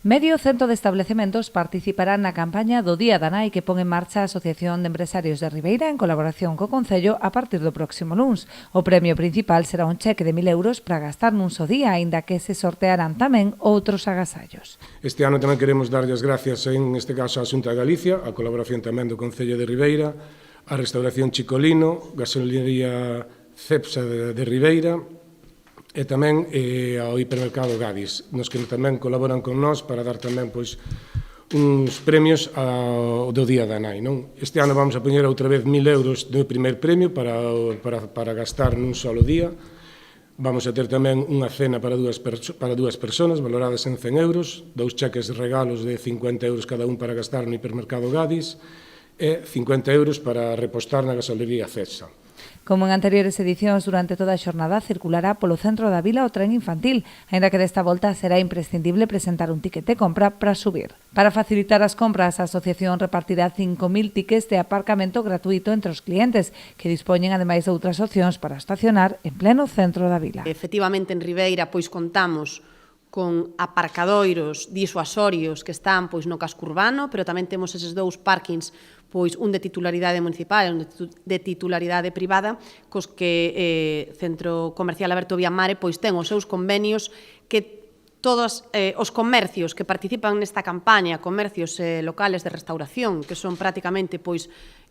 Medio cento de establecementos participarán na campaña do Día da Nai que pon en marcha a Asociación de Empresarios de Ribeira en colaboración co Concello a partir do próximo luns. O premio principal será un cheque de 1.000 euros para gastar nun só día, aínda que se sortearán tamén outros agasallos. Este ano tamén queremos darlle as gracias, en este caso, á Xunta de Galicia, a colaboración tamén do Concello de Ribeira, a Restauración Chicolino, Gasolinería Cepsa de Ribeira, e tamén ao hipermercado Gadis, nos que tamén colaboran con nós para dar tamén uns premios do Día da Nai. Este ano vamos a poñer outra vez 1.000 euros do primeiro premio para gastar nun solo día. Vamos a ter tamén unha cena para dúas persoas valoradas en 100 euros, 2 cheques de regalos de 50 euros cada un para gastar no hipermercado Gadis e 50 euros para repostar na gasolinería Cepsa. Como en anteriores edicións, durante toda a xornada circulará polo centro da vila o tren infantil, aínda que desta volta será imprescindible presentar un ticket de compra para subir. Para facilitar as compras, a asociación repartirá 5.000 tickets de aparcamento gratuito entre os clientes, que dispoñen ademais de outras opcións para estacionar en pleno centro da vila. Efectivamente, en Ribeira contamos con aparcadoiros disuasorios que están no casco urbano, pero tamén temos eses 2 parkings, un de titularidade municipal e un de titularidade privada, cos que Centro Comercial Alberto Viamare ten os seus convenios que todos os comercios que participan nesta campaña, comercios locales de restauración, que son prácticamente 50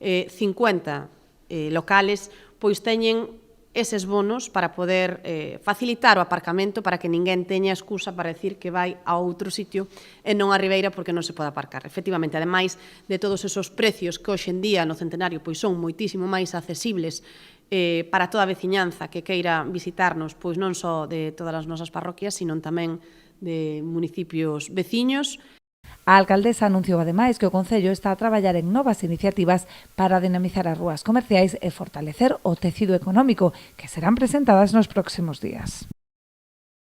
locales, teñen eses bonos para poder facilitar o aparcamento para que ninguén teña excusa para decir que vai a outro sitio e non a Ribeira porque non se pode aparcar. Efectivamente, ademais de todos esos precios que hoxe en día no Centenario son moitísimo máis accesibles para toda a veciñanza que queira visitarnos, non só de todas as nosas parroquias, sino tamén de municipios veciños. A alcaldesa anunciou ademais que o Concello está a traballar en novas iniciativas para dinamizar as rúas comerciais e fortalecer o tecido económico, que serán presentadas nos próximos días.